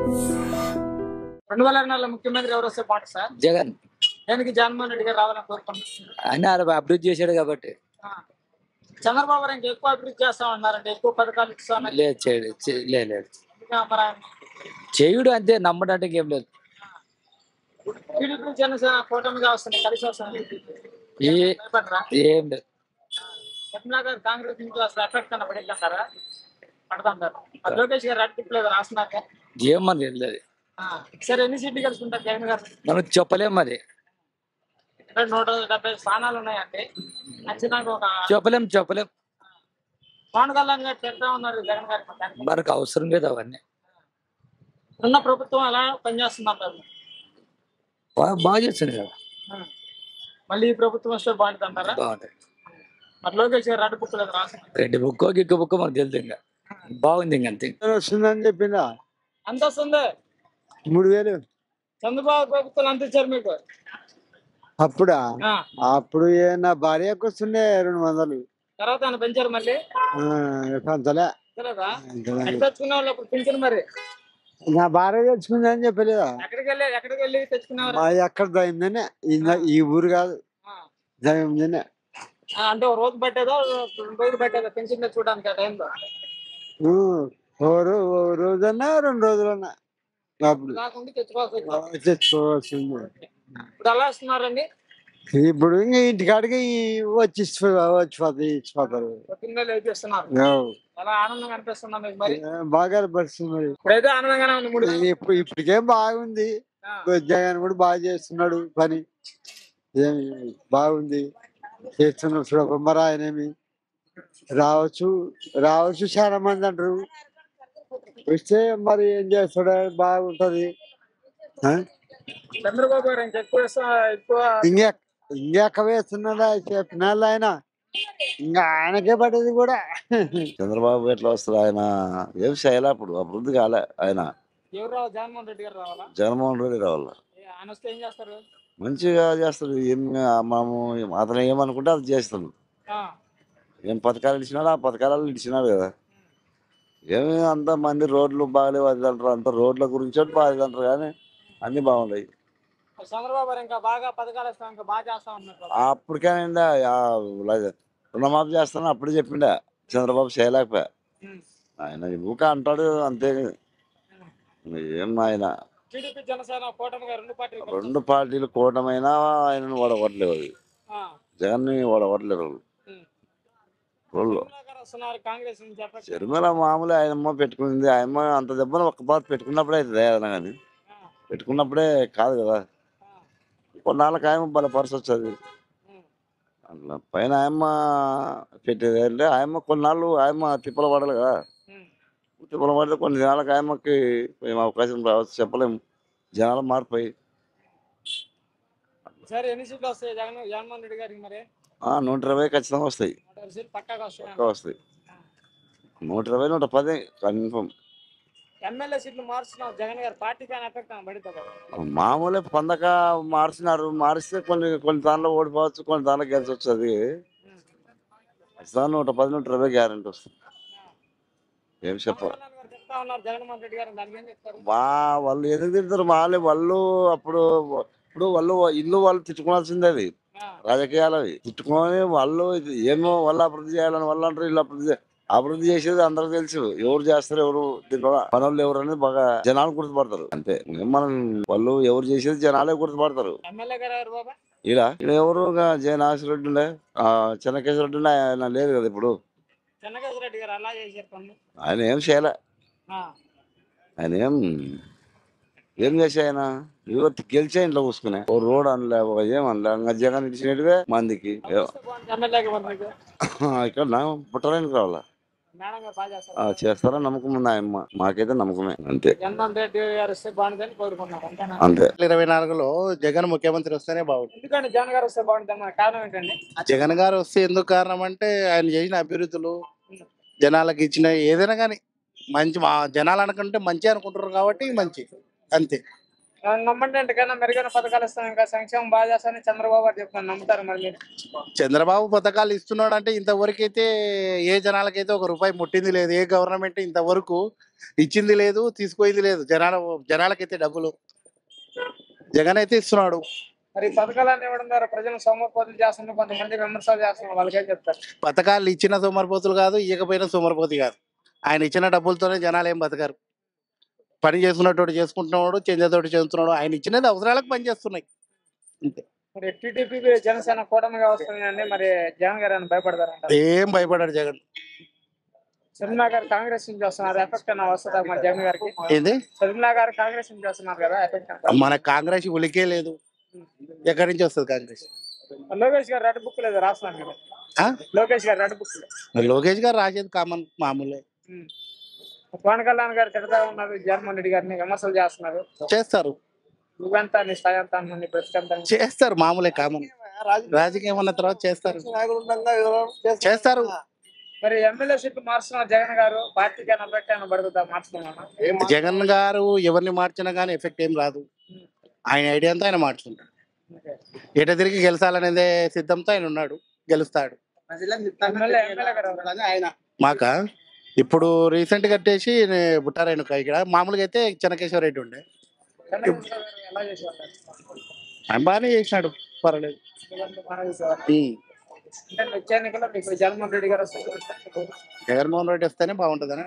2024 ముఖ్యమంత్రి ఎవరు వస్తే బాగుంటుంది సార్? జగన్. దానికి జగన్మోహన్ రెడ్డి గారు రావాలని కోరుకుంటున్నారు. ఆయన అభివృద్ధి చేశాడు కాబట్టి. చంద్రబాబు గారు ఇంకా ఎక్కువ అభివృద్ధి చేస్తామన్నారంటే, ఎక్కువ పథకాలు ఇస్తామన్నారు. లేదు చేయడు, లేదు మరి చేయుడు అంతే, నమ్మడానికి ఏం లేదు. టీడీపీ జనసేన కూటమిగా వస్తుంది, కలిసి వస్తుంది. ఏం లేదు. ఎట్లా గారు కాంగ్రెస్ నుంచి అసలు ఎఫెక్ట్ అన్న పడిద్దంటారా? పడతాంటారు. లోకేష్ గారు అడ్డుకోలేదు రాస్తున్నాక. ఏమని వెళ్ళదు. సరే, ఎన్ని సీట్లు కలుసుకుంటారు జగన్ గారు? మనం చెప్పలేం మరి. 170 స్థానాలు ఉన్నాయండి. అంచనాకు ఒక చెప్పలేం. పవన్ కళ్యాణ్ గారు చెప్తా ఉన్నారు జగన్ గారికి. మనకు అవసరం లేదు అవన్నీ. ఉన్న ప్రభుత్వం ఎలా పనిచేస్తుందంటారు? బాగా చేస్తుంది కదా. మళ్ళీ ఈ ప్రభుత్వం వస్తే బాగుంటుంది అంటారా? బాగుంటుంది. మరి లోకేష్ గారు అడ్డుకోలేదు రాస్తున్నారు. రెడ్డి బుక్కో గిక్క బుక్కో మనకు తెలుసు. ఇంకా బాగుంది. ఇంక అంతే వస్తుందని చెప్పిందా? ఎంత వస్తుంది? 3000. చంద్రబాబు ప్రభుత్వం ఎంత ఇచ్చారు మీకు? అప్పుడా? అప్పుడు నా భార్యకు వస్తుండే 200. తర్వాత ఆయన పెంచారు మళ్ళీ? పంచలే. తెచ్చుకునే వాళ్ళు అప్పుడు పెంచారు. మరి నా భార్య తెచ్చుకుంది అని చెప్పలేదా? ఎక్కడికి వెళ్ళి తెచ్చుకున్నారు? ఎక్కడ దయిందనే, ఈ ఊరు కాదు, దయిందనే. అంటే ఒక రోజు పట్టేదా, 2 రోజులు పట్టేదా పెన్షన్ తెచ్చుకోవడానికి? ఆ టైంలో ఓ రోజన్నా 2 రోజులన్నా అప్పుడు తెచ్చుకోవాల్సింది. ఇప్పుడు ఎలా వస్తున్నారండి? ఇప్పుడు ఇంకా ఇంటికాడికి ఇచ్చిపోతారు. ఎలా ఆనందంగా అనిపిస్తున్నా మీకు? మరి బాగా అనిపిస్తుంది. మరి ఇప్పుడైతే ఆనందంగానే ఉంది. ఇప్పటికేం బాగుంది. జగన్ కూడా బాగా చేస్తున్నాడు పని. ఏమి బాగుంది చేస్తున్నాడు. చూడకుమార్ ఆయనేమి రావచ్చు చాలా మంది అంటారు. వస్తే మరి ఏం చేస్తాడో బాగుంటది. చంద్రబాబు గారు ఎక్కువ ఇంకెక్క వేస్తున్నాడా చెప్పిన ఆయన, ఇంకా ఆయనకే పడేది కూడా. చంద్రబాబు ఎట్లా వస్తుంది? ఆయన ఏం చేయాలి? అప్పుడు అభివృద్ధి కాలే. ఆయన ఎవరు రావాలి? జగన్మోహన్ రెడ్డి గారు రావాలా? జగన్మోహన్ రెడ్డి రావాలా? ఆయన వస్తే ఏం చేస్తారు? మంచిగా చేస్తాడు. మనము అతను ఏమనుకుంటే అది చేస్తాడు. ఏం పథకాలు ఇచ్చినాడు, ఆ పథకాలు ఇచ్చినాడు కదా. ఏమి అంత మంది రోడ్లు బాగాలేవు అది అంటారు. అంత రోడ్ల గురించి బాగా అంటారు, కానీ అన్ని బాగున్నాయి. చంద్రబాబు గారు ఇంకా బాగా పథకాలు ఇస్తాం, ఇంకా బాగా చేస్తా ఉన్నారు. అప్పటికైనా రుణమాఫీ చేస్తాను అప్పుడు చెప్పిండా. చంద్రబాబు చేయలేకపోయా. ఆయన ఊక అంటాడు అంతే. ఏం ఆయన టీడీపీ జనసేన కూటమిగా 2 పార్టీలు కూటమైనా ఆయనను ఓడగొట్టలేవు. అది జగన్ని ఓడగొట్టలేరు. షర్మిల మామూలు ఆయనమ్మ పెట్టుకుంది. ఆయమ్మ అంత దెబ్బను ఒక్క పార్టీ పెట్టుకున్నప్పుడే అవుతుంది ఏదైనా, కానీ పెట్టుకున్నప్పుడే కాదు కదా. కొన్నాళ్ళకి ఆయమ్మ బలపరచ వచ్చేది. అట్లా పైన ఆయమ్మ పెట్టేది అంటే ఆయమ్మ కొన్నాళ్ళు ఆయమ్మ తిప్పలు పడాలి కదా. తిప్పలు పడితే కొన్ని దినాలకు ఆయమ్మకి ఏం అవకాశం రావచ్చు, చెప్పలేము. జనాలు మారిపోయి. సరే, ఎన్ని సీట్లు వస్తాయి జగన్మోహన్ రెడ్డి గారికి? మరి 120 ఖచ్చితంగా వస్తాయి. పక్కా వస్తాయి. 120, 110 కన్ఫర్మ్. ఎమ్మెల్యే సీట్లు మార్చున్నాం జగన్ గారు, పార్టీకి ఎఫెక్ట్ పడుతుంది. మామూలే పొందక మార్చినారు. మారిస్తే కొన్ని దానిలో ఓడిపోవచ్చు, కొన్ని దానిలో గెలిచవచ్చు. అది ఖచ్చితంగా 110, 120 గ్యారెంటీ వస్తుంది. ఏం చెప్పాలి? వాళ్ళు ఎందుకు తిడతారు? వాళ్ళు అప్పుడు వాళ్ళు వాళ్ళు తిట్టుకోవాల్సిందే. అది రాజకీయాలు. అవి తిట్టుకొని వాళ్ళు ఏమో వాళ్ళు అభివృద్ధి చేయాలని వాళ్ళు అంటారు. వీళ్ళు అభివృద్ధి చేసేది అందరికి తెలుసు. ఎవరు చేస్తారు, ఎవరు దీంట్లో పనులు ఎవరు అనేది బాగా జనాలు గుర్తుపడతారు. అంతే. మనం వాళ్ళు ఎవరు చేసేది జనాలే గుర్తుపడతారు. ఇలా ఎవరు జయనాథ్ రెడ్డి ఉండే, చెన్నకేశ్వర రెడ్డి ఉండే, ఆయన లేదు కదా ఇప్పుడు. ఆయన ఏం చేయలే. ఆయన ఏం చేసా? ఆయన గెలిచే ఇంట్లో కూసుకునే ఓ రోడ్ అనలే, ఒక ఏమనలే. ఇంకా జగన్ ఇచ్చినట్టువే మందికి. ఇక్కడ పుట్టడానికి రావాలా చేస్తారా నమ్మకం ఉంది ఆయమ్మ. మాకైతే నమ్మకమే. అంతే. అంతే. 24లో జగన్ ముఖ్యమంత్రి వస్తేనే బాగుంటుంది. జగన్ గారు వస్తే ఎందుకు కారణం అంటే ఆయన చేసిన అభివృద్ధులు, జనాలకు ఇచ్చిన ఏదైనా కానీ మంచి, మా జనాలు అనుకుంటే మంచి అనుకుంటారు కాబట్టి మంచి. అంతే. నమ్మండి ఎంతకైనా మెరుగైన పథకాలు ఇస్తాం ఇంకా సంక్షేమం బాగా చేస్తానని చంద్రబాబు గారు చెప్తాను నమ్ముతారు మరి మీరు? చంద్రబాబు పథకాలు ఇస్తున్నాడు అంటే ఇంతవరకైతే ఏ జనాలకైతే ఒక రూపాయి ముట్టింది లేదు. ఏ గవర్నమెంట్ ఇంతవరకు ఇచ్చింది లేదు, తీసుకుపోయింది లేదు. జనాలకైతే డబ్బులు జగన్ అయితే ఇస్తున్నాడు. మరి ఈ పథకాలన్నీ ఇవ్వడం ద్వారా ప్రజలు సోమరిపోతులు చేస్తున్నారు, కొంతమంది విమర్శలు చేస్తున్నారు, వాళ్ళకేం చెప్తారు? పథకాలు ఇచ్చిన సోమరిపోతులు కాదు, ఇవ్వకపోయిన సోమరిపోతు కాదు. ఆయన ఇచ్చిన డబ్బులతోనే జనాలు ఏం బతకారు. పని చేసుకున్నట్టు చేసుకుంటున్నాడు, చెందేతోటి చేస్తున్నాడు. ఆయన ఇచ్చినది అవసరాలకు పని చేస్తున్నాయి అంతే. మరి టీడీపీ జనసేన కూటమిగా వస్తుందండి, మరి జగన్ గారు ఏమైనా భయపడతారంట? ఏం భయపడాడు జగన్. షర్మిలా గారు కాంగ్రెస్ నుంచి వస్తున్నారు, ఎఫెక్ట్ అయినా వస్తుందా మరి జగన్ గారికి? ఏంది షర్మిలా గారు కాంగ్రెస్ నుంచి వస్తున్నారు కదా, ఎఫెక్ట్? మన కాంగ్రెస్ ఉలికే లేదు. ఎక్కడి నుంచి వస్తుంది కాంగ్రెస్? లోకేష్ గారు రెడ్ బుక్ లేదు రాస్తున్నారు కదా. ఆ? లోకేష్ గారు రెడ్ బుక్. లోకేష్ గారు రాసేది కామన్ మామూలే. పవన్ కళ్యాణ్ గారు తిడతా ఉన్నారు, జగన్మోహన్ రెడ్డి గారిని విమర్శలు చేస్తున్నారు. చేస్తారు నువ్వెంత నీ స్థాయి ఎంత నీ బ్రతికెంత? చేస్తారు మామూలే కామన్. రాజకీయం అన్న తర్వాత చేస్తారు. మరి ఎమ్మెల్యే సీట్లు మార్చుతున్నారు జగన్ గారు, పార్టీకి ఎఫెక్ట్ అయినా పడుతుందా మార్చుకున్నాను? జగన్ గారు ఎవరిని మార్చినా కానీ ఎఫెక్ట్ ఏం రాదు. ఆయన ఐడియా అంతా ఆయన మార్చుకుంటాడు. ఎట తిరిగి గెలిచాలనేదే సిద్ధంతో ఆయన ఉన్నాడు, గెలుస్తాడు. ఎమ్మెల్యే గారు ఎవరు? మాక ఇప్పుడు రీసెంట్ కట్టేసి బుట్టారాయణ ఇక్కడ మామూలుగా అయితే చెన్నకేశ్వర రెడ్డి ఉండే. చంద్రబాబు గారు ఎలా చేసేవాళ్ళు? ఆయన బాగానే చేసినాడు, పర్వాలేదు. బాగా చేసేవాళ్ళు. అంటే వచ్చే ఎన్నికల్లో మీకు జగన్మోహన్ రెడ్డి గారు వస్తారు. జగన్మోహన్ రెడ్డి వస్తేనే బాగుంటుందని